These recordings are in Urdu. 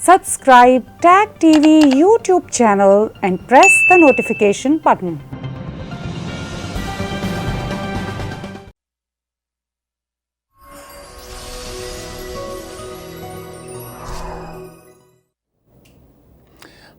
Subscribe Tag TV YouTube channel and press the notification button.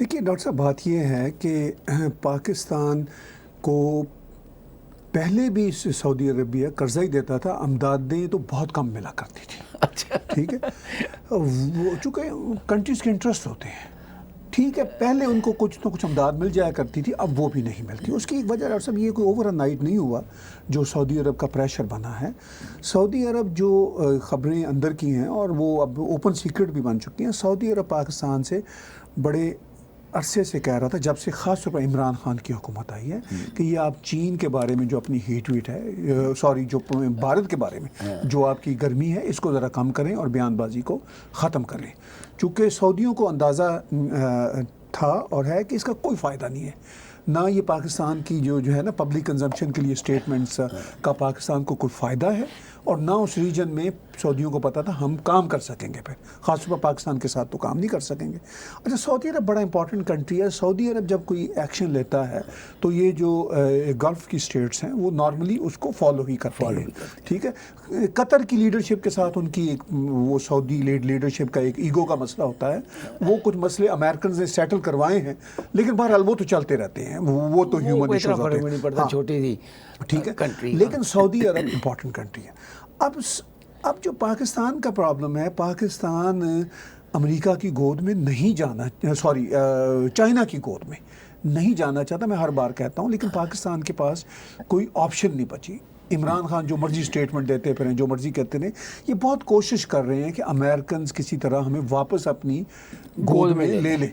دیکھیے ڈاکٹر صاحب، بات یہ ہے کہ پاکستان کو پہلے بھی سعودی عربیہ قرضہ ہی دیتا تھا، امدادیں تو بہت کم ملا کرتی تھی. اچھا ٹھیک ہے، وہ چونکہ کنٹریز کے انٹرسٹ ہوتے ہیں. ٹھیک ہے، پہلے ان کو کچھ نہ کچھ امداد مل جایا کرتی تھی، اب وہ بھی نہیں ملتی. اس کی ایک وجہ ڈاکٹر صاحب یہ کوئی اوور نائٹ نہیں ہوا جو سعودی عرب کا پریشر بنا ہے. سعودی عرب جو خبریں اندر کی ہیں اور وہ اب اوپن سیکرٹ بھی بن چکی ہیں، سعودی عرب پاکستان سے بڑے عرصے سے کہہ رہا تھا، جب سے خاص طور پر عمران خان کی حکومت آئی ہے، کہ یہ آپ چین کے بارے میں جو اپنی ہیٹ ویٹ ہے، سوری جو بھارت کے بارے میں جو آپ کی گرمی ہے، اس کو ذرا کم کریں اور بیان بازی کو ختم کریں. چونکہ سعودیوں کو اندازہ تھا اور ہے کہ اس کا کوئی فائدہ نہیں ہے. نہ یہ پاکستان کی جو ہے نا پبلک کنزمپشن کے لیے اسٹیٹمنٹس کا پاکستان کو کوئی فائدہ ہے، اور نہ اس ریجن میں سعودیوں کو پتا تھا ہم کام کر سکیں گے. پھر خاص طور پر پاکستان کے ساتھ تو کام نہیں کر سکیں گے. اچھا، سعودی عرب بڑا امپورٹنٹ کنٹری ہے. سعودی عرب جب کوئی ایکشن لیتا ہے تو یہ جو گلف کی اسٹیٹس ہیں وہ نارملی اس کو فالو ہی کرتے ہیں. ٹھیک ہے، قطر کی لیڈرشپ کے ساتھ ان کی ایک وہ سعودی لیڈرشپ کا ایک ایگو کا مسئلہ ہوتا ہے. وہ کچھ مسئلے امریکنز نے سیٹل کروائے ہیں، لیکن بہرحال وہ تو چلتے رہتے ہیں، وہ تو ہیومن ایشوز ہوتے ہیں. چھوٹی سی ٹھیک ہے، لیکن سعودی عرب امپورٹنٹ کنٹری ہے. اب جو پاکستان کا پرابلم ہے، پاکستان امریکہ کی گود میں نہیں جانا، سوری چائنا کی گود میں نہیں جانا چاہتا. میں ہر بار کہتا ہوں، لیکن پاکستان کے پاس کوئی آپشن نہیں بچی. عمران خان جو مرضی اسٹیٹمنٹ دیتے پھریں، جو مرضی کہتے ہیں، یہ بہت کوشش کر رہے ہیں کہ امریکنز کسی طرح ہمیں واپس اپنی گود میں لے لیں،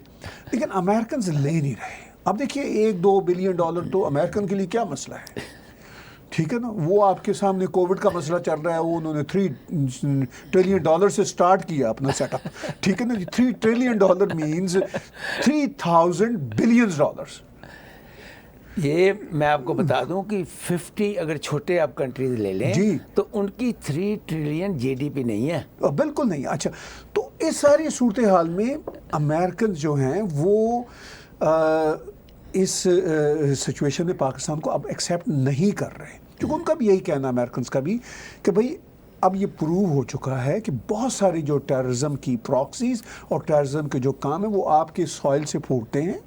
لیکن امریکنز لے نہیں رہے. اب دیکھیے $1-2 بلین تو امریکن کے لیے کیا مسئلہ ہے. ٹھیک ہے نا، وہ آپ کے سامنے کووڈ کا مسئلہ چل رہا ہے، وہ انہوں نے $3 ٹریلین سے سٹارٹ کیا اپنا سیٹ اپ. ٹھیک ہے نا جی، $3 ٹریلین مینز $3,000 بلین. یہ میں آپ کو بتا دوں کہ 50 اگر چھوٹے آپ کنٹریز لے لیں جی تو ان کی 3 ٹریلین GDP نہیں ہے. بالکل نہیں. اچھا، تو اس ساری صورتحال میں امریکن جو ہیں وہ اس سچویشن میں پاکستان کو اب ایکسیپٹ نہیں کر رہے، کیونکہ ان کا بھی یہی کہنا، امریکنز کا بھی، کہ بھائی اب یہ پروو ہو چکا ہے کہ بہت ساری جو ٹیررزم کی پراکسیز اور ٹیررزم کے جو کام ہیں وہ آپ کے سوائل سے پھوٹتے ہیں،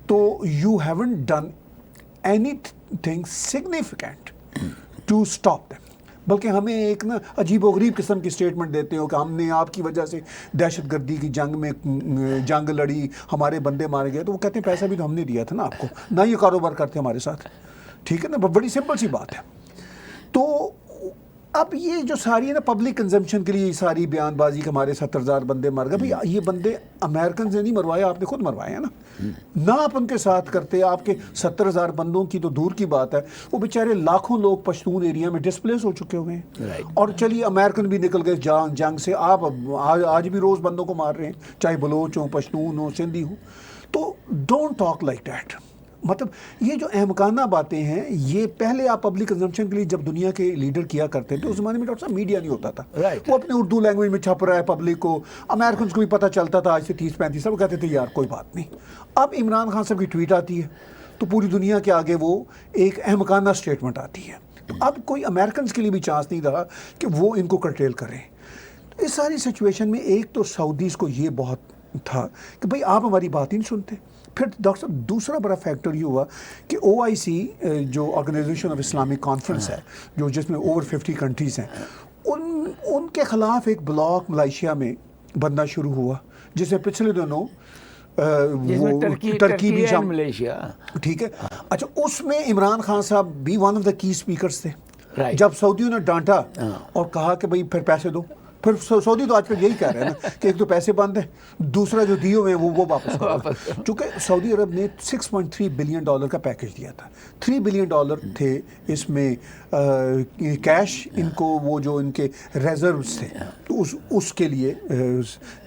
تو you haven't done any thing significant to stop them. بلکہ ہمیں ایک نا عجیب و غریب قسم کی اسٹیٹمنٹ دیتے ہو کہ ہم نے آپ کی وجہ سے دہشت گردی کی جنگ میں جنگ لڑی، ہمارے بندے مارے گئے. تو وہ کہتے ہیں پیسہ بھی تو ہم نے دیا تھا نا آپ کو، نہ یہ کاروبار کرتے ہمارے ساتھ. ٹھیک ہے نا، بڑی سمپل سی بات ہے. تو اب یہ جو ساری ہے نا پبلک کنزمپشن کے لیے ساری بیان بازی کہ ہمارے 70,000 بندے مر گئے، بھئی یہ بندے امریکنز نے نہیں مروایا، آپ نے خود مروایا نا. نہ آپ ان کے ساتھ کرتے، آپ کے 70,000 بندوں کی تو دور کی بات ہے، وہ بیچارے لاکھوں لوگ پشتون ایریا میں ڈسپلیس ہو چکے ہوئے ہیں. اور چلیے امریکن بھی نکل گئے جنگ سے، آپ آج بھی روز بندوں کو مار رہے ہیں، چاہے بلوچ ہوں، پشتون ہوں، سندھی ہوں. تو ڈونٹ ٹاک لائک دیٹ. مطلب یہ جو احمقانہ باتیں ہیں، یہ پہلے آپ پبلک کنزمپشن کے لیے جب دنیا کے لیڈر کیا کرتے تھے، اس زمانے میں ڈاکٹر صاحب میڈیا نہیں ہوتا تھا. وہ اپنے اردو لینگویج میں چھپ رہا ہے پبلک کو، امریکنز کو بھی پتہ چلتا تھا آج سے 30-35 سال. وہ کہتے تھے یار کوئی بات نہیں. اب عمران خان صاحب کی ٹویٹ آتی ہے تو پوری دنیا کے آگے وہ ایک احمقانہ اسٹیٹمنٹ آتی ہے. تو اب کوئی امریکنز کے لیے بھی چانس نہیں رہا کہ وہ ان کو کرٹیل کریں. اس ساری سچویشن میں ایک تو سعودیز کو یہ بہت تھا کہ بھئی آپ ہماری بات ہی نہیں سنتے. پھر ڈاکٹر صاحب دوسرا بڑا فیکٹر یہ ہوا کہ OIC جو آرگنائزیشن آف اسلامک کانفرنس ہے، جو جس میں اوور 50 کنٹریز ہیں، ان کے خلاف ایک بلاک ملائیشیا میں بننا شروع ہوا، جس میں پچھلے دنوں ترکی بھی شامل. ملیشیا. ٹھیک ہے. اچھا، اس میں عمران خان صاحب بھی ون آف دا کی اسپیکرز تھے. جب سعودیوں نے ڈانٹا اور کہا کہ بھئی پھر پیسے دو، پھر سعودی تو آج کل یہی کہہ رہے ہیں نا کہ ایک تو پیسے بند ہیں، دوسرا جو دیے ہوئے ہیں وہ واپس کرو. چونکہ سعودی عرب نے $6.3 بلین کا پیکج دیا تھا. $3 بلین تھے اس میں کیش، ان کو وہ جو ان کے ریزروز تھے تو اس کے لیے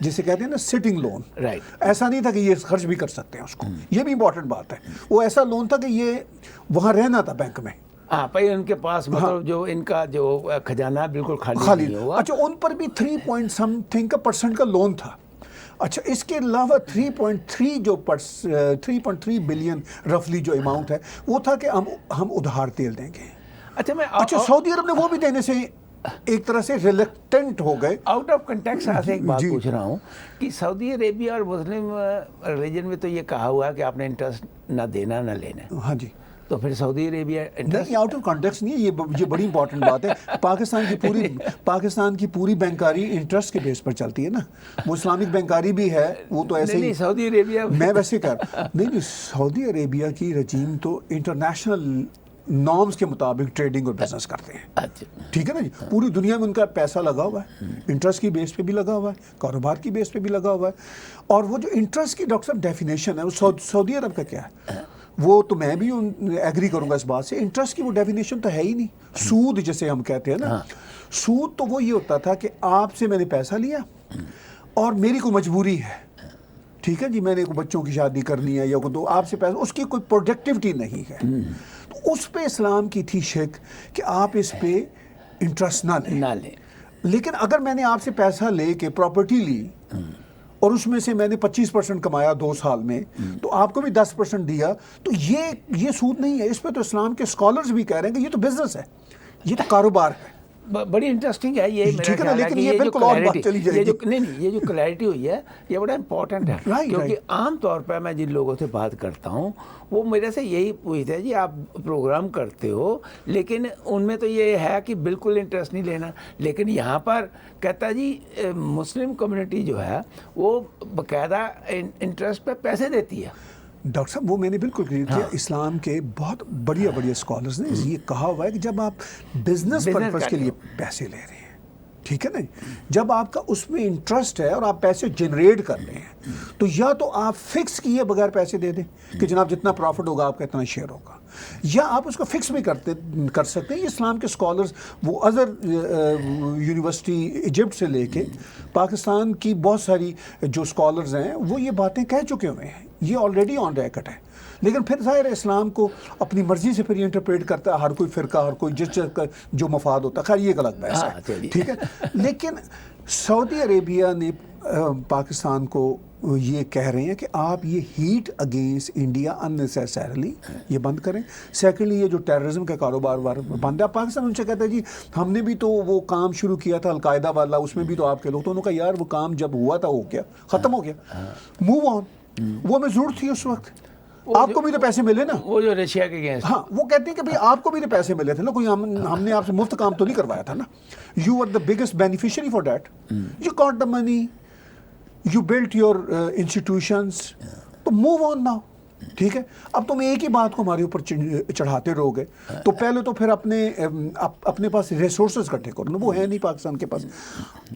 جسے کہتے ہیں نا سٹنگ لون. ایسا نہیں تھا کہ یہ خرچ بھی کر سکتے ہیں اس کو. یہ بھی امپورٹنٹ بات ہے. وہ ایسا لون تھا کہ یہ وہاں رہنا تھا بینک میں. ہاں بھائی، ان کے پاس مطلب جو ان کا جو خزانہ بالکل خالی نہیں ہوا. اچھا، ان پر بھی 3% کا لون تھا. اچھا، اس کے علاوہ 3.3 بلین رفلی جو اماؤنٹ ہے وہ تھا کہ ہم ادھار تیل دیں گے. اچھا سعودی عرب نے وہ بھی دینے سے ایک طرح سے ریلیکٹنٹ ہو گئے. آؤٹ آف کنٹیکسٹ آپ سے ایک بات جی. پوچھ رہا ہوں کہ سعودی عربیہ اور مسلم ریلیجن میں تو یہ کہا ہوا ہے کہ آپ نے انٹرسٹ نہ دینا نہ لینا, ہاں جی, تو پھر سعودی عربیہ نہیں, آؤٹ آف کانٹیکسٹ نہیں ہے, یہ بڑی امپورٹنٹ بات ہے. پاکستان کی پوری بینکاری انٹرسٹ کے بیس پر چلتی ہے نا. وہ اسلامک بینکاری بھی ہے, وہ تو ایسے ہی. سعودی عربیہ میں ویسے نہیں, سعودی عربیہ کی رجیم تو انٹرنیشنل نارمز کے مطابق ٹریڈنگ اور بزنس کرتے ہیں. ٹھیک ہے نا جی, پوری دنیا میں ان کا پیسہ لگا ہوا ہے, انٹرسٹ کی بیس پہ بھی لگا ہوا ہے, کاروبار کی بیس پہ بھی لگا ہوا ہے. اور وہ جو انٹرسٹ کی ڈاکٹر صاحب ڈیفینیشن ہے وہ سعودی عرب کا کیا ہے, وہ تو میں بھی ایگری کروں گا اس بات سے. انٹرسٹ کی وہ ڈیفینیشن تو ہے ہی نہیں. سود جسے ہم کہتے ہیں نا, سود تو وہ یہ ہوتا تھا کہ آپ سے میں نے پیسہ لیا اور میری کوئی مجبوری ہے, ٹھیک ہے جی, میں نے بچوں کی شادی کرنی ہے یا تو آپ سے پیسہ, اس کی کوئی پروڈکٹیوٹی نہیں ہے. تو اس پہ اسلام کی تھی شک کہ آپ اس پہ انٹرسٹ نہ لیں. لیکن اگر میں نے آپ سے پیسہ لے کے پراپرٹی لی اور اس میں سے میں نے 25% کمایا 2 سال میں, تو آپ کو بھی 10% دیا, تو یہ سود نہیں ہے. اس پہ تو اسلام کے اسکالرز بھی کہہ رہے ہیں کہ یہ تو بزنس ہے, یہ تو کاروبار ہے. بڑی انٹرسٹنگ ہے یہ, میرا خیال ہے کہ یہ جو کلیئرٹی ہوئی ہے یہ بڑا امپورٹنٹ ہے, کیونکہ عام طور پر میں جن لوگوں سے بات کرتا ہوں وہ میرے سے یہی پوچھتے ہیں جی آپ پروگرام کرتے ہو, لیکن ان میں تو یہ ہے کہ بالکل انٹرسٹ نہیں لینا. لیکن یہاں پر کہتا ہے جی مسلم کمیونٹی جو ہے وہ باقاعدہ انٹرسٹ پہ پیسے دیتی ہے. ڈاکٹر صاحب وہ میں نے بالکل کلیئر کیا. اسلام کے بہت بڑے اسکالرز نے یہ کہا ہوا ہے کہ جب آپ بزنس پرپز کے لیے پیسے لے رہے ہیں, ٹھیک ہے نا, جب آپ کا اس میں انٹرسٹ ہے اور آپ پیسے جنریٹ کر رہے ہیں, تو یا تو آپ فکس کیے بغیر پیسے دے دیں کہ جناب جتنا پروفٹ ہوگا آپ کا اتنا شیئر ہوگا, یا آپ اس کو فکس بھی کر سکتے ہیں. یہ اسلام کے اسکالرز وہ ازر یونیورسٹی ایجپٹ سے لے کے پاکستان کی بہت ساری جو اسکالرز ہیں وہ یہ باتیں کہہ چکے ہوئے ہیں, یہ آلریڈی آن ریکارڈ ہے. لیکن پھر ظاہر اسلام کو اپنی مرضی سے پھر انٹرپریٹ کرتا ہے ہر کوئی فرقہ, ہر کوئی جس کا جو مفاد ہوتا ہے. خیر یہ ایک الگ بحث ہے, ٹھیک ہے. لیکن سعودی عربیہ نے پاکستان کو یہ کہہ رہے ہیں کہ آپ یہ ہیٹ اگینسٹ انڈیا اننیسیسریلی یہ بند کریں. سیکنڈلی یہ جو ٹیررزم کا کاروبار بند ہے. پاکستان ان سے کہتا ہے جی ہم نے بھی تو وہ کام شروع کیا تھا القاعدہ والا, اس میں بھی تو آپ کے لوگ, تو انہوں نے کہا یار وہ کام جب ہوا تھا ہو گیا, ختم ہو گیا, موو آن. وہ ہمیں ضرورت تھی اس وقت, آپ کو بھی تو پیسے ملے نا, وہ جو رشیا کے گیس, ہاں وہ کہتے ہیں کہ بھئی آپ کو بھی تو پیسے ملے تھے نا, کوئی ہم نے آپ سے مفت کام تو نہیں کروایا تھا نا. You are the biggest beneficiary for that, you got the money, you built your institutions, تو موو آن ناؤ. ٹھیک ہے, اب تم ایک ہی بات کو ہمارے اوپر چڑھاتے رہو گے تو پہلے تو پھر اپنے پاس ریسورسز اکٹھے کرو, وہ ہے نہیں پاکستان کے پاس.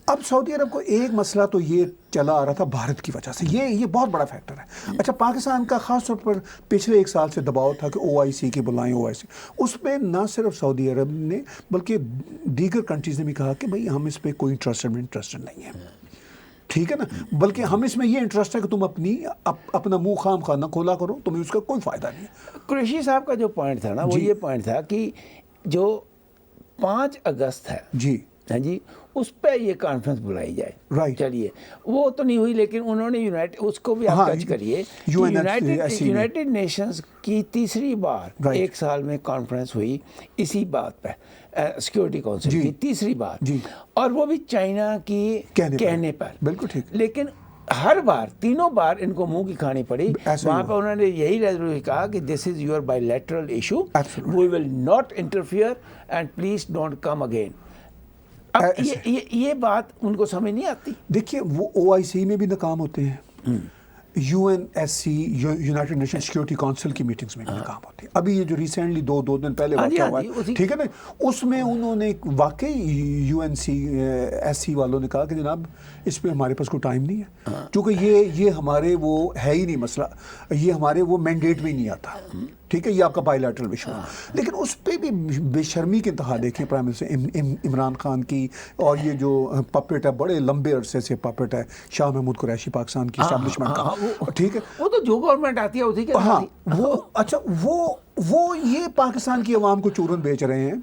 اب سعودی عرب کو ایک مسئلہ تو یہ چلا آ رہا تھا بھارت کی وجہ سے, یہ بہت بڑا فیکٹر ہے. اچھا, پاکستان کا خاص طور پر پچھلے 1 سال سے دباؤ تھا کہ OIC کی بلائیں, OIC اس پہ نہ صرف سعودی عرب نے بلکہ دیگر کنٹریز نے بھی کہا کہ بھئی ہم اس پہ کوئی انٹرسٹڈ نہیں ہے, ٹھیک ہے نا, بلکہ ہم اس میں یہ انٹرسٹ ہے کہ تم اپنا منہ خام خواہ نہ کھولا کرو, تمہیں اس کا کوئی فائدہ نہیں ہے. قریشی صاحب کا جو پوائنٹ تھا نا وہ یہ پوائنٹ تھا کہ جو 5 اگست ہے جی جی اس پہ یہ کانفرنس بلائی جائے. رائٹ, چلیے وہ تو نہیں ہوئی, لیکن انہوں نے اس کو بھی آپ ٹچ کریے, یونائٹڈ نیشنز کی تیسری بار 1 سال میں کانفرنس ہوئی اسی بات پہ, سیکورٹی کونسل کی تیسری بار, اور وہ بھی چائنا کی کہنے پر. بالکل ٹھیک. لیکن ہر بار 3 بار ان کو منہ کی کھانی پڑی. وہاں پہ انہوں نے یہی ریزولوشن کہا کہ this is your bilateral issue, we will not interfere and please don't come again. اب یہ بات ان کو سمجھ نہیں آتی. دیکھیے وہ OIC میں بھی ناکام ہوتے ہیں, UNSC United nation security council کی میٹنگز میں بھی ناکام ہوتی ہے. ابھی یہ جو ریسنٹلی 2 دن پہلے واقعہ ہوا ہے, ٹھیک ہے نا, اس میں انہوں نے واقعی UNSC والوں نے کہا کہ جناب اس پہ ہمارے پاس کوئی ٹائم نہیں ہے, کیونکہ یہ ہمارے وہ ہے ہی نہیں مسئلہ, یہ ہمارے وہ مینڈیٹ میں ہی نہیں آتا. ٹھیک ہے, یہ آپ کا بائی لیٹرل ایشو ہے. لیکن اس پہ بھی بے شرمی کی انتہا دیکھیں پرائم منسٹر عمران خان کی, اور یہ جو پپٹ ہے بڑے لمبے عرصے سے پپٹ ہے شاہ محمود قریشی پاکستان کی اسٹیبلشمنٹ کا, ٹھیک ہے, وہ تو جو گورنمنٹ آتی ہے اسی کے, ہاں وہ اچھا وہ وہ یہ پاکستان کی عوام کو چورن بیچ رہے ہیں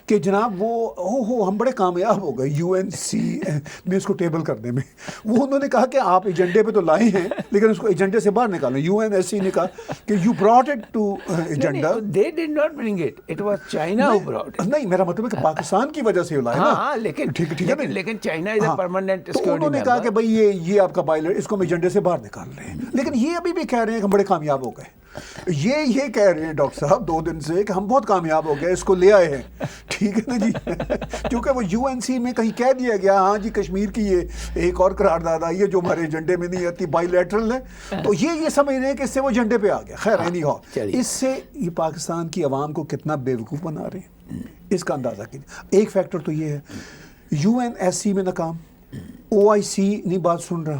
کہ جناب وہ ہم بڑے کامیاب ہو گئے UNC میں اس کو ٹیبل کرنے میں. وہ انہوں نے کہا کہ آپ ایجنڈے پہ تو لائے ہیں لیکن اس کو ایجنڈے سے باہر نکالیں. UNSC نے کہا کہ you brought it to agenda. They did not bring it. It was China who brought it. نہیں, میرا مطلب ہے کہ پاکستان کی وجہ سے لائے نا. ہاں لیکن چائنا از اے پرماننٹ تو انہوں نے کہا کہ بھائی یہ آپ کا بائلر, اس کو ہم ایجنڈے سے باہر نکال رہے ہیں. لیکن یہ ابھی بھی کہہ رہے ہیں کہ ہم بڑے کامیاب ہو گئے. یہ کہہ رہے ہیں ڈاکٹر صاحب 2 دن سے کہ ہم بہت کامیاب ہو گئے, اس کو لے آئے ہیں. ٹھیک ہے نا جی, کیونکہ وہ UNC میں کہیں کہہ دیا گیا ہاں جی کشمیر کی یہ ایک اور قرارداد آئی ہے جو ہمارے ایجنڈے میں نہیں آتی, بائی لیٹرل ہے. تو یہ سمجھ رہے ہیں کہ اس سے وہ ایجنڈے پہ آ گیا. خیر اینی ہاؤ, اس سے یہ پاکستان کی عوام کو کتنا بیوقوف بنا رہے ہیں اس کا اندازہ کیجیے. ایک فیکٹر تو یہ ہے UNSC میں ناکام, OIC نہیں بات سن رہا.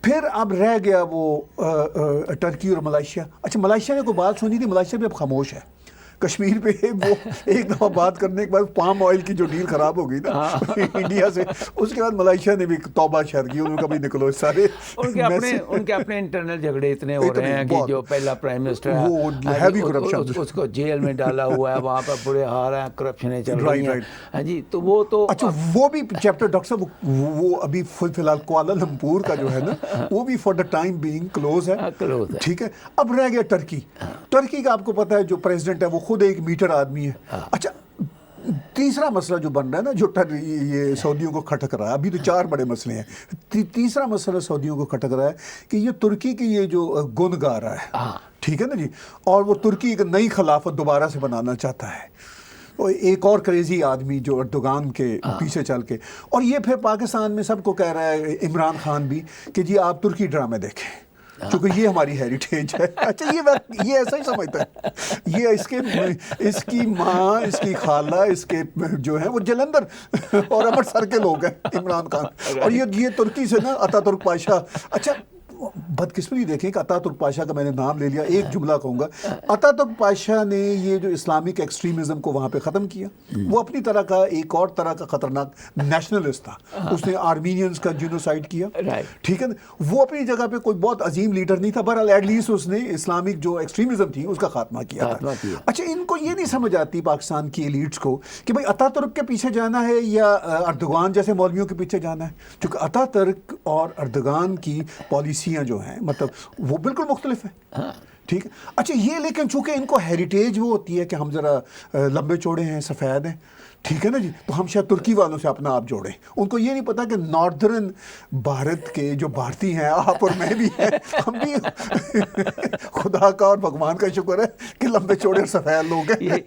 پھر اب رہ گیا وہ ٹرکی اور ملائیشیا. اچھا ملائیشیا نے کوئی بات سنی تھی, ملائیشیا بھی اب خاموش ہے. کشمیر پہ وہ ایک دفعہ بات کرنے کے بعد پام آئل کی جو ڈیل خراب ہو گئی نا انڈیا سے, اس کے بعد ملائیشیا نے بھی توبہ شہر کی, انہوں نے کبھی نکلو سارے ان کے اپنے انٹرنل جھگڑے اتنے ہو رہے ہیں کہ جو پہلا پرائم منسٹر ہے اس کو جیل میں ڈالا ہوا ہے, وہاں پر برے حال ہیں, کرپشنیں چل رہی ہیں. ہاں جی, تو وہ تو اچھا وہ بھی چیپٹر ڈاکٹر صاحب وہ ابھی فی الحال کوالالمپور کا جو ہے نا وہ بھی for the time being close ہے. ٹھیک ہے, اب رہ گیا ٹرکی. ٹرکی کا آپ کو پتا ہے جو پریزیڈنٹ ہے وہ خود ایک میٹر آدمی ہے. اچھا تیسرا مسئلہ جو بن رہا ہے نا جو یہ سعودیوں کو کھٹک رہا ہے, ابھی تو 4 بڑے مسئلے ہیں. تیسرا مسئلہ سعودیوں کو کھٹک رہا ہے کہ یہ ترکی کی یہ جو گن گا رہا ہے, ٹھیک ہے نا جی, اور وہ ترکی ایک نئی خلافت دوبارہ سے بنانا چاہتا ہے. ایک اور کریزی آدمی جو اردوغان کے پیچھے چل کے, اور یہ پھر پاکستان میں سب کو کہہ رہا ہے عمران خان بھی کہ جی آپ ترکی ڈرامے دیکھیں کیونکہ یہ ہماری ہیریٹیج ہے. اچھا یہ ایسا ہی سمجھتا ہے. یہ اس کی ماں, اس کی خالہ, اس کے جو ہیں وہ جلندر اور امرتسر کے لوگ ہیں عمران خان, اور یہ ترکی سے نا اتا ترک پاشا. اچھا بدقسمتی دیکھیں کہ اتا ترک پاشا کا میں نے نام لے لیا, ایک جملہ کہوں گا. اتا ترک پاشا نے یہ جو اسلامک ایکسٹریمزم کو وہاں پہ ختم کیا. وہ اپنی طرح کا ایک اور طرح کا خطرناک نیشنلسٹ تھا. اس نے آرمینینز کا جینوسائیڈ کیا. ٹھیک ہے, وہ اپنی جگہ پہ کوئی بہت عظیم لیڈر نہیں تھا, بہرحال ایٹ لیسٹ اس نے اسلامک جو ایکسٹریمزم تھی اس کا خاتمہ کیا تھا. اچھا ان کو یہ نہیں سمجھ آتی پاکستان کی ایلیٹس کو کہ بھائی اتا ترک کے پیچھے جانا ہے یا اردوغان جیسے مولویوں کے پیچھے جانا ہے, کیونکہ اتا ترک اور اردوغان کی پالیسی جو ہیں مطلب وہ بالکل مختلف ہیں. ٹھیک ہے, اچھا یہ لیکن چونکہ ان کو ہیریٹیج وہ ہوتی ہے کہ ہم ذرا لمبے چوڑے ہیں, سفید ہیں, ٹھیک ہے نا جی, تو ہم شاید ترکی والوں سے اپنا آپ جوڑیں. ان کو یہ نہیں پتا کہ ناردرن بھارت کے جو بھارتی ہیں, آپ اور میں بھی ہیں, ہم بھی خدا کا اور بھگوان کا شکر ہے کہ لمبے چوڑے اور سفید لوگ ہیں.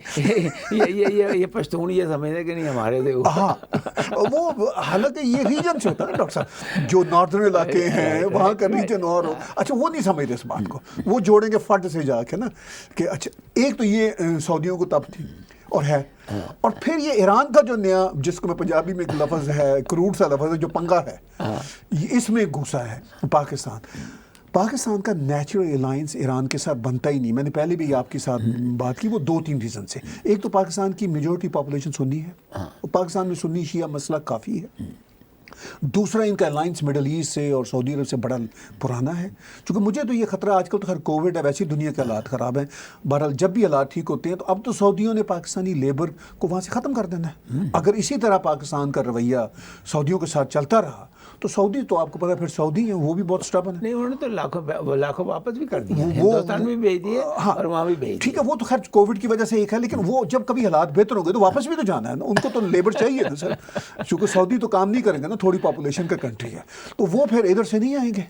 یہ پشتون یہ سمجھتے کہ نہیں ہمارے سے. ہاں وہ حالانکہ یہ ریجن سے ہوتا ہے نا ڈاکٹر صاحب, جو ناردرن علاقے ہیں وہاں کا ریجن اور اچھا وہ نہیں سمجھتے اس بات کو. وہ جوڑیں گے فٹ سے جا کے نا کہ اچھا ایک تو یہ سعودیوں کو تب تھی اور ہے, اور پھر یہ ایران کا جو نیا جس کو میں پنجابی میں ایک لفظ ہے کروڈ سا لفظ ہے جو پنگا ہے, اس میں گھسا ہے پاکستان کا نیچرل الائنس ایران کے ساتھ بنتا ہی نہیں. میں نے پہلے بھی آپ کے ساتھ بات کی, وہ 2-3 ریزن سے. ایک تو پاکستان کی میجورٹی پاپولیشن سنی ہے, پاکستان میں سنی شیعہ مسئلہ کافی ہے. دوسرا ان کا الائنس مڈل ایسٹ سے اور سعودی عرب سے بڑا پرانا ہے. چونکہ مجھے تو یہ خطرہ آج کل تو خیر کووڈ ہے, ویسے دنیا کے حالات خراب ہیں, بہرحال جب بھی حالات ٹھیک ہوتے ہیں تو اب تو سعودیوں نے پاکستانی لیبر کو وہاں سے ختم کر دینا ہے. اگر اسی طرح پاکستان کا رویہ سعودیوں کے ساتھ چلتا رہا تو سعودی تو آپ کو پتا پھر سعودی ہیں وہ بھی بہت سٹبن ہے. نہیں انہوں نے تو لاکھوں واپس بھی کر دیے, ہندوستان میں بھیج دیے اور وہاں بھی بھیج. ٹھیک ہے, وہ تو خیر کووڈ کی وجہ سے ایک ہے, لیکن وہ جب کبھی حالات بہتر ہو گئے تو واپس بھی تو جانا ہے نا, ان کو تو لیبر چاہیے نا سر, چونکہ سعودی تو کام نہیں کریں گے نا, تھوڑی پاپولیشن کا کنٹری ہے, تو وہ پھر ادھر سے نہیں آئیں گے.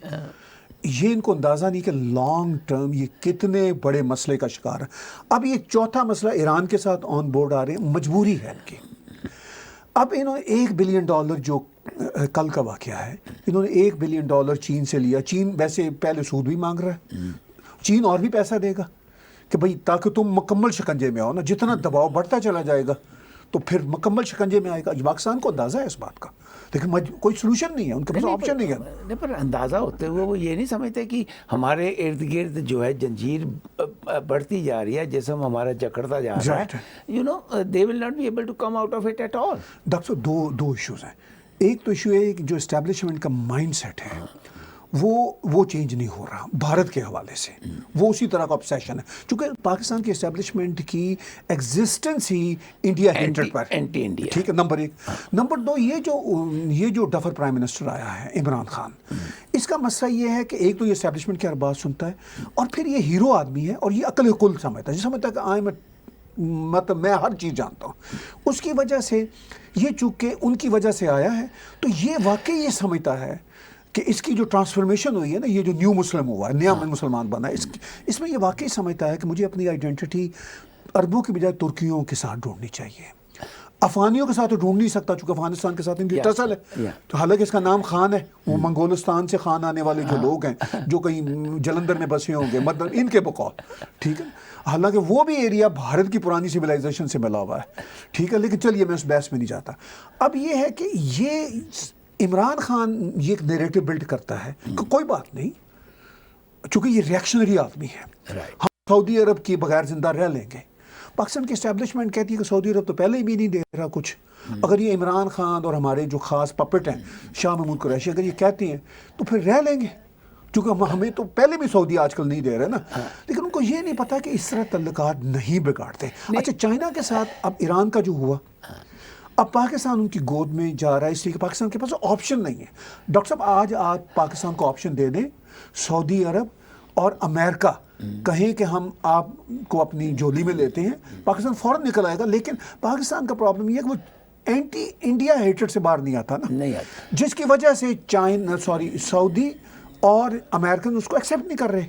یہ ان کو اندازہ نہیں کہ لانگ ٹرم یہ کتنے بڑے مسئلے کا شکار ہے. اب یہ چوتھا مسئلہ ایران کے ساتھ آن بورڈ آ رہے ہیں, مجبوری ہے ان کی. اب انہوں نے $1 بلین جو کل کا واقعہ ہے, انہوں نے $1 بلین چین سے لیا. چین ویسے پہلے سود بھی مانگ رہا ہے, چین اور بھی پیسہ دے گا کہ بھائی تاکہ تم مکمل شکنجے میں آؤ نا, جتنا دباؤ بڑھتا چلا جائے گا تو پھر مکمل شکنجے میں آئے گا. پاکستان کو اندازہ ہے اس بات کا, لیکن کوئی سلوشن نہیں ہے, ان کے پاس آپشن نہیں ہے. پر اندازہ ہوتے ہوئے وہ یہ نہیں سمجھتے کہ ہمارے ارد گرد جو ہے جنجیر بڑھتی جا رہی ہے, جسم ہمارا جکڑتا جا رہا ہے, you know they will not be able to come out of it at all. Doctor صاحب دو ایشوز ہیں. ایک تو ایشو ہے کہ جو اسٹیبلشمنٹ کا مائنڈ سیٹ ہے وہ چینج نہیں ہو رہا بھارت کے حوالے سے. وہ اسی طرح کا obsession ہے چونکہ پاکستان کی اسٹیبلشمنٹ کی ایگزسٹنس ہی انڈیا ہیٹڈ پر اینٹی انڈیا. ٹھیک ہے. نمبر 1. نمبر 2 یہ جو ڈفر پرائم منسٹر آیا ہے عمران خان, اس کا مسئلہ یہ ہے کہ ایک تو یہ اسٹیبلشمنٹ کی ہر بات سنتا ہے اور پھر یہ ہیرو آدمی ہے اور یہ عقل کل سمجھتا ہے, سمجھتا ہے کہ مطلب میں ہر چیز جانتا ہوں. اس کی وجہ سے یہ چونکہ ان کی وجہ سے آیا ہے تو یہ واقعی یہ سمجھتا ہے کہ اس کی جو ٹرانسفارمیشن ہوئی ہے نا, یہ جو نیو مسلم ہوا ہے, نیا مسلمان بنا ہے, اس میں یہ واقعی سمجھتا ہے کہ مجھے اپنی آئیڈینٹی عربوں کی بجائے ترکیوں کے ساتھ ڈھونڈنی چاہیے. افغانیوں کے ساتھ تو ڈھونڈ نہیں سکتا چونکہ افغانستان کے ساتھ ان کی ٹسل ہے. تو حالانکہ اس کا نام خان ہے, وہ منگولستان سے خان آنے والے جو لوگ ہیں جو کہیں جلندھر میں بسے ہوں گے مطلب ان کے بقول, ٹھیک ہے. حالانکہ وہ بھی ایریا بھارت کی پرانی سویلائزیشن سے ملا ہوا ہے, ٹھیک ہے. لیکن چلیے میں اس بحث میں نہیں جاتا. اب یہ ہے کہ یہ عمران خان یہ ایک نیریٹو بلڈ کرتا ہے کہ کوئی بات نہیں چونکہ یہ ریئیکشنری آدمی ہے, ہم سعودی عرب کی بغیر زندہ رہ لیں گے. پاکستان کی اسٹیبلشمنٹ کہتی ہے کہ سعودی عرب تو پہلے ہی بھی نہیں دے رہا کچھ. اگر یہ عمران خان اور ہمارے جو خاص پپٹ ہیں شاہ محمود قریشی اگر یہ کہتی ہیں تو پھر رہ لیں گے کیونکہ ہمیں تو پہلے بھی سعودی آج کل نہیں دے رہے نا. لیکن ان کو یہ نہیں پتا کہ اس طرح تعلقات نہیں بگاڑتے. اچھا چائنا کے ساتھ اب ایران کا جو ہوا, اب پاکستان ان کی گود میں جا رہا ہے اس لیے کہ پاکستان کے پاس آپشن نہیں ہے. ڈاکٹر صاحب آج آپ پاکستان کو آپشن دے دیں, سعودی عرب اور امریکہ کہیں کہ ہم آپ کو اپنی جولی میں لیتے ہیں, پاکستان فوراً نکل آئے گا. لیکن پاکستان کا پرابلم یہ ہے کہ وہ اینٹی انڈیا ہیٹڈ سے باہر نہیں آتا نا, نہیں آتا, جس کی وجہ سے سعودی اور امریکن اس کو ایکسیپٹ نہیں کر رہے.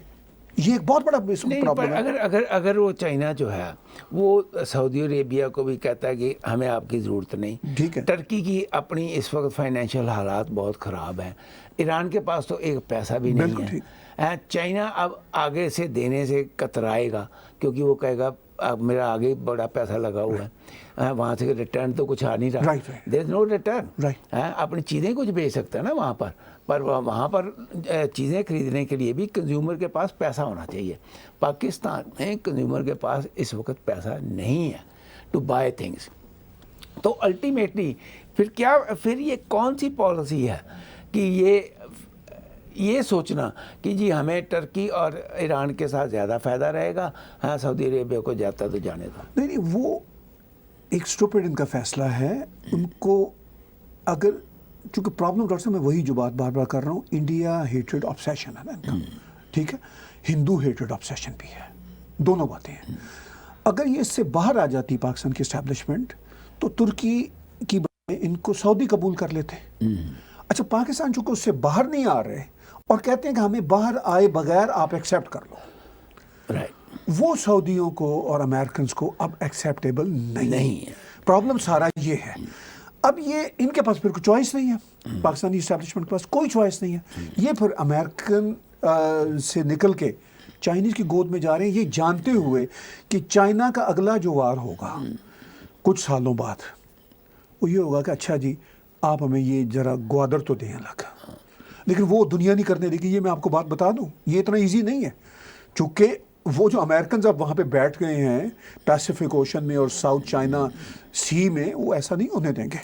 یہ ایک بہت بڑا پرابلم ہے. اگر وہ چائنا جو ہے وہ سعودی عربیہ کو بھی کہتا ہے کہ ہمیں آپ کی ضرورت نہیں, ٹھیک ہے. ٹرکی کی اپنی اس وقت فائنینشیل حالات بہت خراب ہیں, ایران کے پاس تو ایک پیسہ بھی نہیں ہے. چائنا اب آگے سے دینے سے کترائے گا کیونکہ وہ کہے گا اب میرا آگے بڑا پیسہ لگا ہوا ہے, وہاں سے ریٹرن تو کچھ آ نہیں رہا, دیر از نو ریٹرن. اپنی چیزیں کچھ بیچ سکتا ہے نا وہاں پر وہاں پر چیزیں خریدنے کے لیے بھی کنزیومر کے پاس پیسہ ہونا چاہیے. پاکستان میں کنزیومر کے پاس اس وقت پیسہ نہیں ہے ٹو بائی تھنگس. تو الٹیمیٹلی پھر یہ کون سی پالیسی ہے کہ یہ سوچنا کہ جی ہمیں ٹرکی اور ایران کے ساتھ زیادہ فائدہ رہے گا, ہاں سعودی عربیہ کو جاتا تو جانے دو. نہیں وہ ایک اسٹوپڈ ان کا فیصلہ ہے. ان کو اگر چونکہ پرابلم ڈاکٹر صاحب میں وہی جو بات بار بار کر رہا ہوں, انڈیا ہیٹڈ آبسیشن ہے نا ان کا, ٹھیک ہے, ہندو ہیٹڈ آبسیشن بھی ہے, دونوں باتیں ہیں. اگر یہ اس سے باہر آ جاتی پاکستان کی اسٹیبلشمنٹ تو ترکی کی ان کو سعودی قبول کر لیتے. اچھا پاکستان چونکہ اس سے باہر نہیں آ رہے اور کہتے ہیں کہ ہمیں باہر آئے بغیر آپ ایکسیپٹ کر لو, وہ سعودیوں کو اور امریکنز کو اب ایکسیپٹیبل نہیں ہے. پرابلم سارا یہ ہے. اب یہ ان کے پاس پھر کوئی چوائس نہیں ہے, پاکستانی اسٹیبلشمنٹ کے پاس کوئی چوائس نہیں ہے. یہ پھر امریکن سے نکل کے چائنیز کی گود میں جا رہے ہیں یہ جانتے ہوئے کہ چائنا کا اگلا جو وار ہوگا کچھ سالوں بعد وہ یہ ہوگا کہ اچھا جی آپ ہمیں یہ ذرا گوادر تو دیں الگ, لیکن وہ دنیا نہیں کرنے دے گی. یہ میں آپ کو بات بتا دوں یہ اتنا ایزی نہیں ہے چونکہ وہ جو امریکنز اب وہاں پہ بیٹھ گئے ہیں پیسیفک اوشن میں اور ساؤتھ چائنا سی میں, وہ ایسا نہیں ہونے دیں گے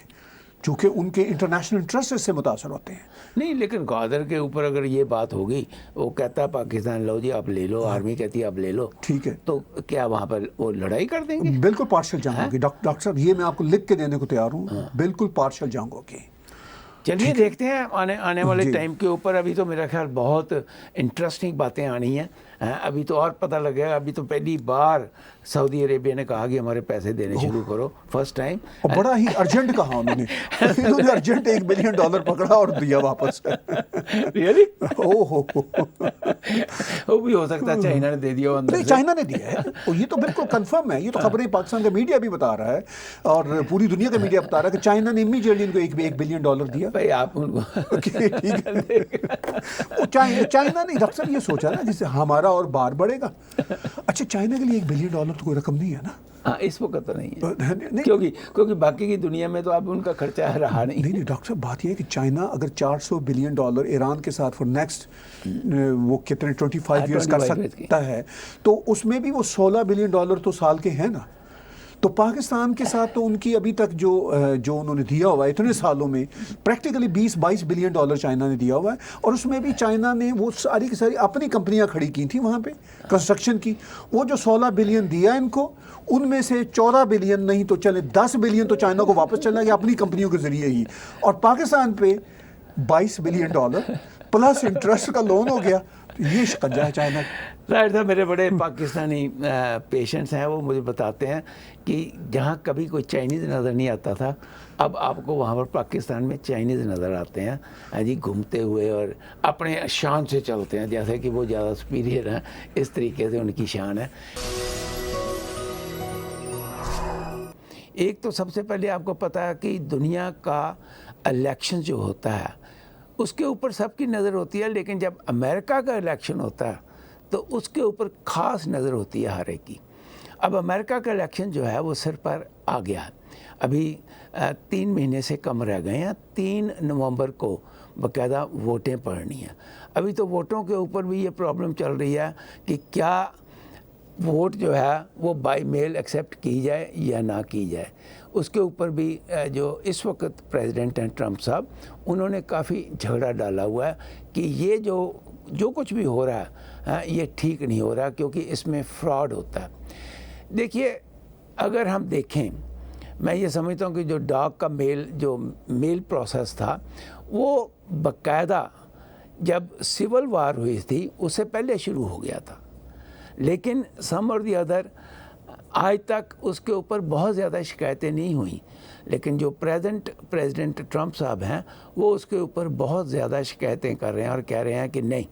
چونکہ ان کے انٹرنیشنل انٹرسٹ اس سے متاثر ہوتے ہیں. نہیں لیکن گوادر کے اوپر اگر یہ بات ہوگی, وہ کہتا ہے پاکستان لو جی آپ لے لو, آرمی کہتی ہے آپ لے لو, ٹھیک ہے, تو کیا وہاں پر وہ لڑائی کر دیں گے؟ بالکل پارشل جنگ ہوگی ڈاکٹر صاحب, یہ میں آپ کو لکھ کے دینے کو تیار ہوں, بالکل پارشل جنگ ہوگی. چلیے دیکھتے ہیں آنے والے ٹائم کے اوپر. ابھی تو میرا خیال بہت انٹرسٹنگ باتیں آنی ہیں. ابھی تو اور پتہ لگے گا. ابھی تو پہلی بار سعودی عربیہ نے کہا کہ ہمارے پیسے دینے شروع کرو, فرسٹ ٹائم. اور بڑا ہی ارجنٹ کہا انہوں نے ارجنٹ $1 بلین پکڑا اور دیا واپس. ریئلی؟ وہ بھی ہو سکتا ہے چائنا نے دے دیا. نہیں چائنا نے دیا ہے, اور یہ تو بالکل کنفرم ہے. یہ تو خبریں پاکستان کا میڈیا بھی بتا رہا ہے اور پوری دنیا کا میڈیا بتا رہا ہے کہ چائنا نے امیڈیٹلی ان کو $1 بلین دیا. بھائی آپ ان کو چائنا نے ڈاکٹر صاحب یہ سوچا نا جس سے ہمارا اور بار بڑھے گا. اچھا چائنا کے لیے $1 بلین تو کوئی رقم نہیں ہے نا. ہاں اس وقت تو نہیں ہے کیونکہ باقی کی دنیا میں تو اب ان کا خرچہ رہا نہیں. نہیں ڈاکٹر صاحب بات یہ ہے کہ چائنا اگر $400 بلین ایران کے ساتھ فور نیکسٹ وہ کتنے 25 ایئرس کر سکتا ہے تو اس میں بھی وہ $16 بلین تو سال کے ہیں نا. تو پاکستان کے ساتھ تو ان کی ابھی تک جو انہوں نے دیا ہوا ہے اتنے سالوں میں پریکٹیکلی 20-22 بلین ڈالر چائنا نے دیا ہوا ہے، اور اس میں بھی چائنا نے وہ ساری کی ساری اپنی کمپنیاں کھڑی کی تھیں وہاں پہ کنسٹرکشن کی. وہ جو 16 بلین دیا ان کو، ان میں سے 14 بلین نہیں تو چلے 10 بلین تو چائنا کو واپس چلا گیا اپنی کمپنیوں کے ذریعے ہی، اور پاکستان پہ 22 بلین ڈالر پلس انٹرسٹ کا لون ہو گیا. یہ شکنجہ ہے چائنا کا. ظاہر تھا میرے بڑے پاکستانی پیشنٹس ہیں، وہ مجھے بتاتے ہیں کہ جہاں کبھی کوئی چائنیز نظر نہیں آتا تھا، اب آپ کو وہاں پر پاکستان میں چائنیز نظر آتے ہیں، ہاں جی، گھومتے ہوئے اور اپنے شان سے چلتے ہیں جیسے کہ وہ زیادہ سپیریئر ہیں، اس طریقے سے ان کی شان ہے. ایک تو سب سے پہلے آپ کو پتہ ہے کہ دنیا کا الیکشن جو ہوتا ہے اس کے اوپر سب کی نظر ہوتی ہے، لیکن جب امریکہ کا الیکشن ہوتا ہے تو اس کے اوپر خاص نظر ہوتی ہے ہر ایک کی. اب امریکہ کا الیکشن جو ہے وہ سر پر آ گیا ہے، ابھی 3 مہینے سے کم رہ گئے ہیں. 3 نومبر کو باقاعدہ ووٹیں پڑنی ہیں. ابھی تو ووٹوں کے اوپر بھی یہ پرابلم چل رہی ہے کہ کیا ووٹ جو ہے وہ بائی میل ایکسیپٹ کی جائے یا نہ کی جائے. اس کے اوپر بھی جو اس وقت پریزیڈنٹ ہیں ٹرمپ صاحب، انہوں نے کافی جھگڑا ڈالا ہوا ہے کہ یہ جو کچھ بھی ہو رہا ہے یہ ٹھیک نہیں ہو رہا کیونکہ اس میں فراڈ ہوتا ہے. دیکھیے، اگر ہم دیکھیں، میں یہ سمجھتا ہوں کہ جو ڈاک کا میل پروسیس تھا وہ باقاعدہ جب سول وار ہوئی تھی اس سے پہلے شروع ہو گیا تھا، لیکن سم اور دی ادر آج تک اس کے اوپر بہت زیادہ شکایتیں نہیں ہوئیں. لیکن جو پریزیڈنٹ ٹرمپ صاحب ہیں وہ اس کے اوپر بہت زیادہ شکایتیں کر رہے ہیں اور کہہ رہے ہیں کہ نہیں،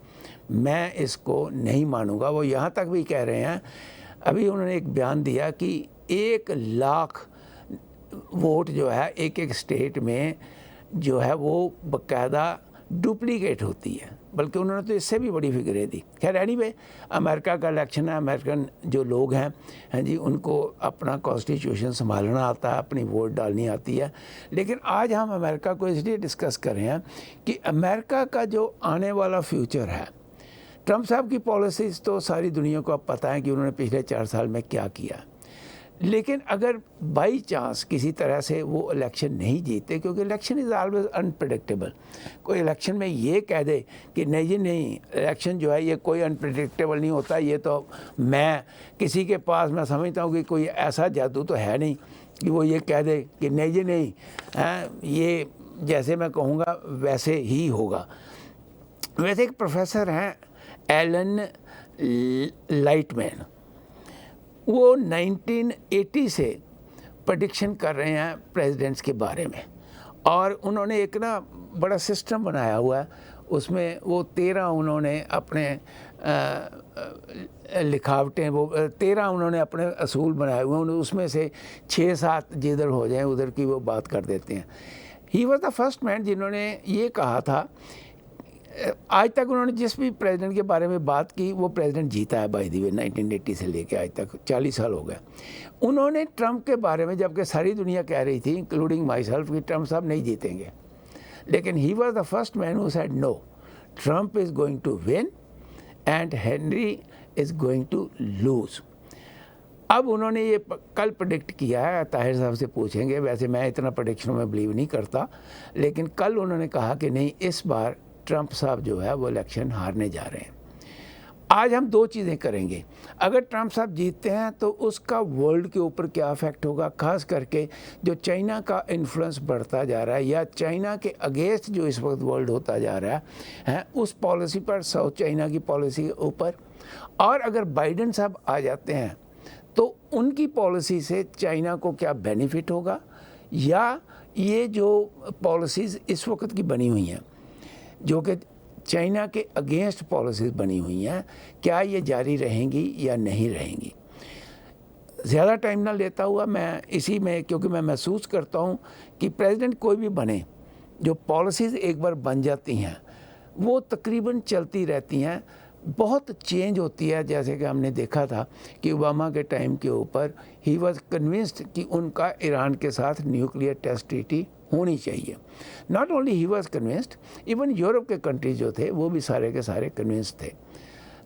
میں اس کو نہیں مانوں گا. وہ یہاں تک بھی کہہ رہے ہیں، ابھی انہوں نے ایک بیان دیا کہ 1 لاکھ ووٹ جو ہے ایک اسٹیٹ میں جو ہے وہ باقاعدہ ڈپلیکیٹ ہوتی ہے، بلکہ انہوں نے تو اس سے بھی بڑی فگریں دی. خیر اینی وے، امریکہ کا الیکشن ہے، امریکن جو لوگ ہیں ہاں جی، ان کو اپنا کانسٹیٹیوشن سنبھالنا آتا ہے، اپنی ووٹ ڈالنی آتی ہے. لیکن آج ہم امریکہ کو اس لیے ڈسکس کر رہے ہیں کہ امریکہ کا جو آنے والا فیوچر ہے، ٹرمپ صاحب کی پالیسیز تو ساری دنیا کو اب پتہ ہے کہ انہوں نے پچھلے 4 سال میں کیا کیا. لیکن اگر بائی چانس کسی طرح سے وہ الیکشن نہیں جیتے، کیونکہ الیکشن از آلویز انپریڈکٹیبل، کوئی الیکشن میں یہ کہہ دے کہ نہیں الیکشن جو ہے یہ کوئی انپریڈکٹیبل نہیں ہوتا، یہ تو میں کسی کے پاس میں سمجھتا ہوں کہ کوئی ایسا جادو تو ہے نہیں کہ وہ یہ کہہ دے کہ نہیں یہ جیسے میں کہوں گا ویسے ہی ہوگا. ویسے ایک پروفیسر ہیں ایلن لائٹمین، وہ 1980 سے پریڈکشن کر رہے ہیں پریزیڈنٹس کے بارے میں، اور انہوں نے ایک بڑا سسٹم بنایا ہوا ہے. اس میں وہ 13 انہوں نے اپنے لکھاوٹیں، وہ 13 انہوں نے اپنے اصول بنائے ہوئے ہیں، اس میں سے 6-7 جدھر ہو جائیں ادھر کی وہ بات کر دیتے ہیں. ہی واز دا فرسٹ مین جنہوں نے یہ کہا تھا. آج تک انہوں نے جس بھی پریزیڈنٹ کے بارے میں بات کی وہ پریزیڈنٹ جیتا ہے، بائی دی وے 1980 سے لے کے آج تک 40 سال ہو گئے. انہوں نے ٹرمپ کے بارے میں، جبکہ ساری دنیا کہہ رہی تھی انکلوڈنگ مائی سیلف کہ ٹرمپ صاحب نہیں جیتیں گے، لیکن he was the first man who said no, Trump is going to win and Henry is going to lose. اب انہوں نے یہ کل پریڈکٹ کیا ہے، طاہر صاحب سے پوچھیں گے، ویسے میں اتنا پریڈکشنوں میں بلیو نہیں کرتا، لیکن کل انہوں نے کہا کہ نہیں، اس بار ٹرمپ صاحب جو ہے وہ الیکشن ہارنے جا رہے ہیں. آج ہم 2 چیزیں کریں گے. اگر ٹرمپ صاحب جیتتے ہیں تو اس کا ورلڈ کے اوپر کیا افیکٹ ہوگا، خاص کر کے جو چائنا کا انفلوئنس بڑھتا جا رہا ہے یا چائنا کے اگینسٹ جو اس وقت ورلڈ ہوتا جا رہا ہے اس پالیسی پر، ساؤتھ چائنا کی پالیسی کے اوپر. اور اگر بائیڈن صاحب آ جاتے ہیں تو ان کی پالیسی سے چائنا کو کیا بینیفٹ ہوگا، یا یہ جو پالیسیز اس وقت کی بنی ہوئی ہیں جو کہ چائنا کے اگینسٹ پالیسیز بنی ہوئی ہیں، کیا یہ جاری رہیں گی یا نہیں رہیں گی. زیادہ ٹائم نہ لیتا ہوا میں اسی میں، کیونکہ میں محسوس کرتا ہوں کہ پریزیڈنٹ کوئی بھی بنے، جو پالیسیز ایک بار بن جاتی ہیں وہ تقریباً چلتی رہتی ہیں، بہت چینج ہوتی ہے. جیسے کہ ہم نے دیکھا تھا کہ اوباما کے ٹائم کے اوپر ہی واز کنونسڈ کہ ان کا ایران کے ساتھ نیوکلیئر ٹیسٹ ٹریٹی ہونی چاہیے. Not only he was convinced, even Europe کے کنٹریز جو تھے وہ بھی سارے کے سارے کنونسڈ تھے.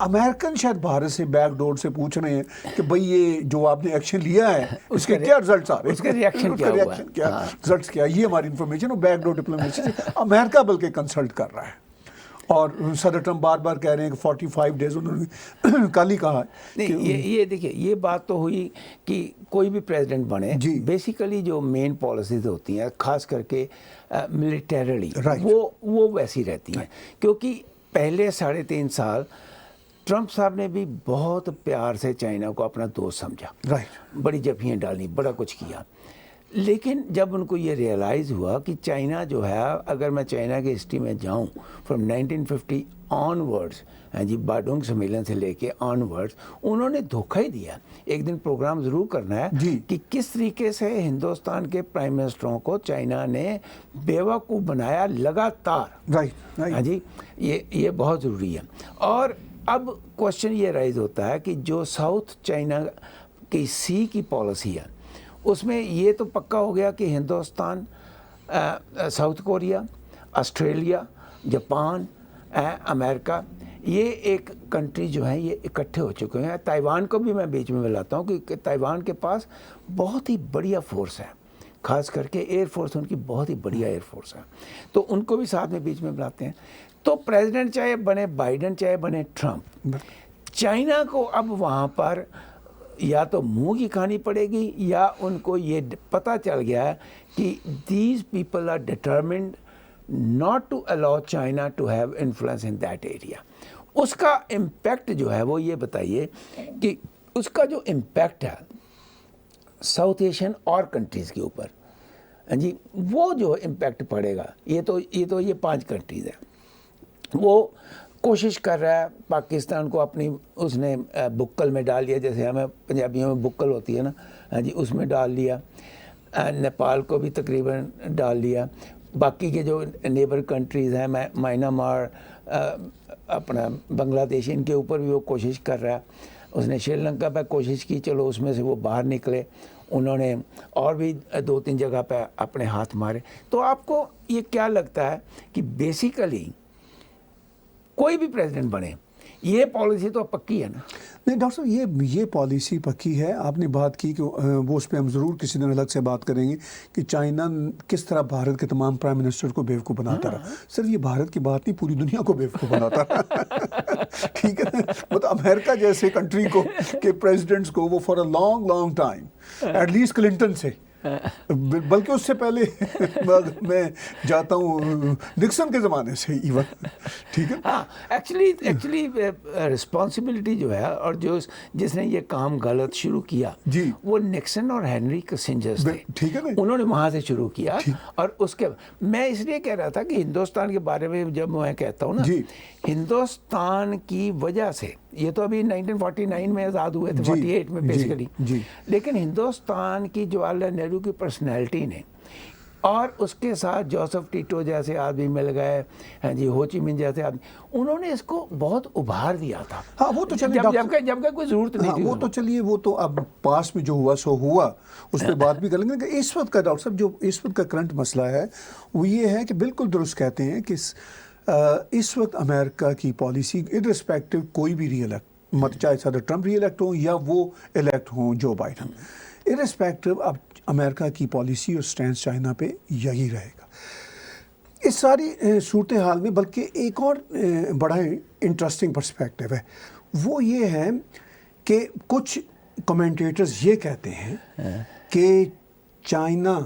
امریکن شاید بھارت سے بیک ڈور سے پوچھ رہے ہیں کہ بھئی یہ جو آپ نے ایکشن لیا ہے اس کے کیا رزلٹس آ رہے ہیں, اس کا ریئیکشن کیا ہوا ہے, کیا رزلٹس کیا, یہ ہماری انفارمیشن. اور بیک ڈور ڈپلومیسی سے امریکہ بلکہ کنسلٹ کر رہا ہے. اور صدر ٹرمپ بار بار کہہ رہے ہیں کہ 45 ڈیز, انہوں نے کل ہی کہا نہیں. یہ دیکھیے, یہ بات تو ہوئی کہ کوئی بھی پریزیڈنٹ بنے, بیسیکلی جو مین پالیسیز ہوتی ہیں خاص کر کے ملیٹریلی, وہ ویسی رہتی ہیں. کیونکہ پہلے 3.5 سال ٹرمپ صاحب نے بھی بہت پیار سے چائنا کو اپنا دوست سمجھا, بڑی جفیاں ڈالی, بڑا کچھ کیا. لیکن جب ان کو یہ ریئلائز ہوا کہ چائنا جو ہے, اگر میں چائنا کی ہسٹری میں جاؤں فرام 1950 آن ورڈس, ہاں جی, باڈونگ سمیلن سے لے کے آن ورڈس, انہوں نے دھوکہ ہی دیا. ایک دن پروگرام ضرور کرنا ہے کہ کس طریقے سے ہندوستان کے پرائم منسٹروں کو چائنا نے بیوقوف بنایا لگاتار. ہاں جی, یہ بہت ضروری ہے. اور اب کوشچن یہ رائز ہوتا ہے کہ جو ساؤتھ چائنا کی سی کی پالیسی ہے, اس میں یہ تو پکا ہو گیا کہ Hindustan, south Korea, Australia, Japan, America, یہ ایک کنٹری جو ہیں یہ اکٹھے ہو چکے ہیں. تائیوان کو بھی میں بیچ میں ملاتا ہوں کہ تائیوان کے پاس بہت ہی بڑھیا فورس ہے, خاص کر کے ایئر فورس ان کی بہت ہی بڑھیا ایئر فورس ہے, تو ان کو بھی ساتھ میں بیچ میں ملاتے ہیں. تو پریزیڈنٹ چاہے بنے بائیڈن, چاہے بنے ٹرمپ, چائنا کو اب وہاں پر یا تو منہ کی کھانی پڑے گی, یا ان کو یہ پتہ چل گیا ہے کہ these people are determined not to allow China to have influence in that area. اس کا امپیکٹ جو ہے وہ یہ بتائیے کہ اس کا جو امپیکٹ ہے ساؤتھ ایشین اور کنٹریز کے اوپر, جی, وہ جو امپیکٹ پڑے گا, یہ تو یہ 5 کنٹریز ہیں. وہ کوشش کر رہا ہے پاکستان کو اپنی, اس نے بکل میں ڈال لیا, جیسے ہمیں پنجابیوں میں بکل ہوتی ہے نا, ہاں جی, اس میں ڈال لیا. نیپال کو بھی تقریباً ڈال لیا. باقی کے جو نیبر کنٹریز ہیں, میانمار, اپنا بنگلہ دیش, ان کے اوپر بھی وہ کوشش کر رہا ہے. اس نے شری لنکا پہ کوشش کی, چلو اس میں سے وہ باہر نکلے. انہوں نے اور بھی 2-3 جگہ پہ اپنے ہاتھ مارے. تو آپ کو یہ کیا لگتا ہے کہ بیسیکلی کوئی بھی پریزیڈنٹ بنے, یہ پالیسی تو پکی ہے نا؟ نہیں ڈاکٹر صاحب, یہ پالیسی پکی ہے. آپ نے بات کی کہ وہ اس پہ ہم ضرور کسی دن الگ سے بات کریں گے کہ چائنا کس طرح بھارت کے تمام پرائم منسٹر کو بیوقوف بناتا رہا. صرف یہ بھارت کی بات نہیں, پوری دنیا کو بیوقوف بناتا رہا. ٹھیک ہے, مطلب امریکہ جیسے کنٹری کو کہ پریزیڈنٹس کو وہ for a long time, at least Clinton سے, بلکہ اس سے پہلے میں جاتا ہوں نکسن کے زمانے سے ایون. ٹھیک ہے, ہاں, ایکچولی رسپانسبلٹی جو ہے, اور جس نے یہ کام غلط شروع کیا, جی, وہ نکسن اور ہینری کسنجر تھے. ٹھیک ہے, انہوں نے وہاں سے شروع کیا. اور اس کے میں اس لیے کہہ رہا تھا کہ ہندوستان کے بارے میں جب میں کہتا ہوں نا, ہندوستان کی وجہ سے, یہ تو ابھی 1949 میں آزاد ہوئے تھے, 48 میں بیسیکلی, لیکن ہندوستان کی جواہر لال نہرو کی پرسنالٹی نے, اور اس کے ساتھ جوزف ٹیٹو جیسے آدمی مل گئے, ہاں جی, ہو چی من جیسے آدمی, انہوں نے اس کو بہت ابھار دیا تھا. ہاں, وہ تو چلیے جب کہ کوئی ضرورت نہیں تھی. وہ تو چلیے, وہ تو اب پاس میں جو ہوا سو ہوا, اس پہ بات بھی کریں گے. کہ اس وقت کا ڈاکٹر صاحب جو اس وقت کا کرنٹ مسئلہ ہے وہ یہ ہے کہ بالکل درست کہتے ہیں کہ اس وقت امریکہ کی پالیسی ارسپیکٹو کوئی بھی ری الیکٹ, چاہے صدر ٹرمپ ری الیکٹ ہوں یا وہ الیکٹ ہوں جو بائیڈن, ارسپیکٹو اب امریکہ کی پالیسی اور سٹینس چائنا پہ یہی رہے گا اس ساری صورتحال میں. بلکہ ایک اور بڑا انٹرسٹنگ پرسپیکٹو ہے, وہ یہ ہے کہ کچھ کمنٹیٹرز یہ کہتے ہیں کہ چائنا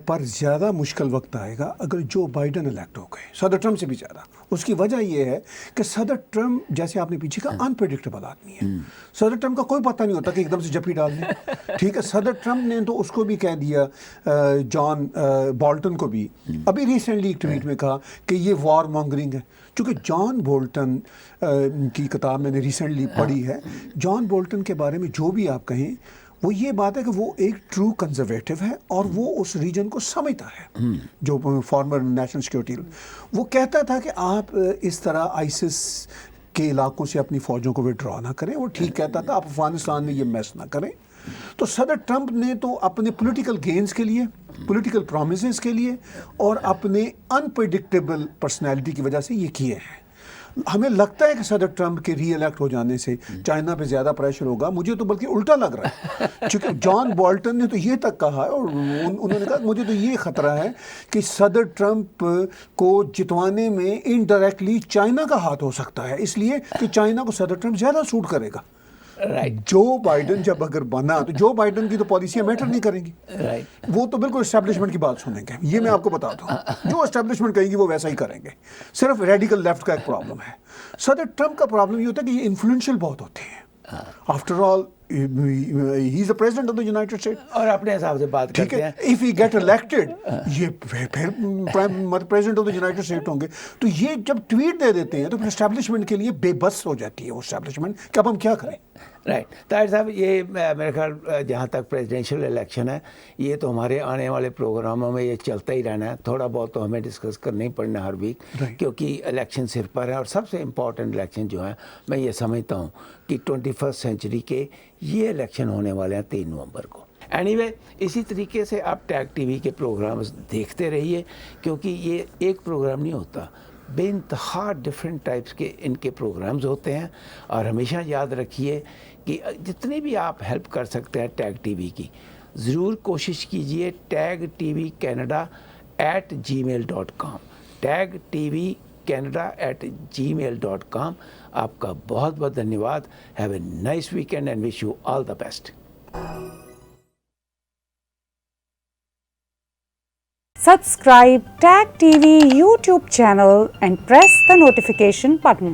پر زیادہ مشکل وقت آئے گا اگر جو بائیڈن الیکٹ ہو گئے, صدر ٹرمپ سے بھی زیادہ. اس کی وجہ یہ ہے کہ صدر ٹرمپ, جیسے آپ نے پیچھے کہا, انپریڈکٹیبل آدمی ہے. صدر ٹرمپ کا کوئی پتہ نہیں ہوتا کہ ایک دم سے جپی ڈال دیں. ٹھیک ہے, صدر ٹرمپ نے تو اس کو بھی کہہ دیا, جان بولٹن کو بھی ابھی ریسنٹلی ایک ٹویٹ میں کہا کہ یہ وار مانگرنگ ہے. چونکہ جان بولٹن کی کتاب میں نے ریسنٹلی پڑھی ہے, جان بولٹن کے بارے میں جو بھی آپ کہیں, وہ یہ بات ہے کہ وہ ایک ٹرو کنزرویٹو ہے اور وہ اس ریجن کو سمجھتا ہے. جو فارمر نیشنل سیکورٹی, وہ کہتا تھا کہ آپ اس طرح آئیسس کے علاقوں سے اپنی فوجوں کو وڈرا نہ کریں. وہ ٹھیک کہتا تھا, آپ افغانستان میں یہ میس نہ کریں. تو صدر ٹرمپ نے تو اپنے پولیٹیکل گینز کے لیے, پولیٹیکل پرومسز کے لیے اور اپنے انپریڈکٹیبل پرسنالٹی کی وجہ سے یہ کیے ہیں. ہمیں لگتا ہے کہ صدر ٹرمپ کے ری الیکٹ ہو جانے سے چائنا پہ زیادہ پریشر ہوگا. مجھے تو بلکہ الٹا لگ رہا ہے, چونکہ جان بولٹن نے تو یہ تک کہا ہے, اور انہوں نے کہا مجھے تو یہ خطرہ ہے کہ صدر ٹرمپ کو جتوانے میں انڈائریکٹلی چائنا کا ہاتھ ہو سکتا ہے, اس لیے کہ چائنا کو صدر ٹرمپ زیادہ سوٹ کرے گا. جو بائیڈن جب اگر بنا تو جو بائیڈن کی تو پالیسیاں میٹر نہیں کریں گی, وہ تو بالکل اسٹیبلشمنٹ کی بات سنیں گے. یہ میں آپ کو بتاتا ہوں, جو اسٹیبلشمنٹ کہیں گی وہ ویسا ہی کریں گے. صرف ریڈیکل لیفٹ کا ایک پرابلم ہے. صدر ٹرمپ کا پرابلم یہ ہوتا ہے کہ یہ انفلوئنشل بہت ہوتے ہیں. After all he is the president of the United state, اور اپنے حساب سے بات کرتے ہیں. اف ہی گیٹ الیکٹڈ یہ پھر president of the United state ہوں گے. تو یہ جب ٹویٹ دے دیتے ہیں تو پھر اسٹیبلشمنٹ کے لیے بے بس ہو جاتی ہے وہ اسٹیبلشمنٹ کہ اب ہم کیا کریں. رائٹ. طاہر صاحب, یہ میرے خیال جہاں تک پریزیڈینشیل الیکشن ہے, یہ تو ہمارے آنے والے پروگراموں میں یہ چلتا ہی رہنا ہے. تھوڑا بہت تو ہمیں ڈسکس کرنا ہی پڑنا ہر ویک, کیونکہ الیکشن سر پر ہے. اور سب سے امپورٹنٹ الیکشن جو ہے, میں یہ سمجھتا ہوں کہ 21 سینچری کے یہ الیکشن ہونے والے ہیں 3 نومبر کو. اینی وے, اسی طریقے سے آپ ٹیگ ٹی وی کے پروگرامز دیکھتے رہیے, کیونکہ یہ ایک پروگرام نہیں ہوتا, بے انتہا ڈفرینٹ ٹائپس کے ان کے پروگرامز ہوتے ہیں. اور ہمیشہ یاد رکھیے کہ جتنی بھی آپ ہیلپ کر سکتے ہیں ٹیگ ٹی وی کی, ضرور کوشش کیجئے tagtvcanada@gmail.com, tagtvcanada@gmail.com. آپ کا بہت بہت دھنیہ واد. Have a nice weekend and wish you all the best. Subscribe Tag TV YouTube channel and press the notification button.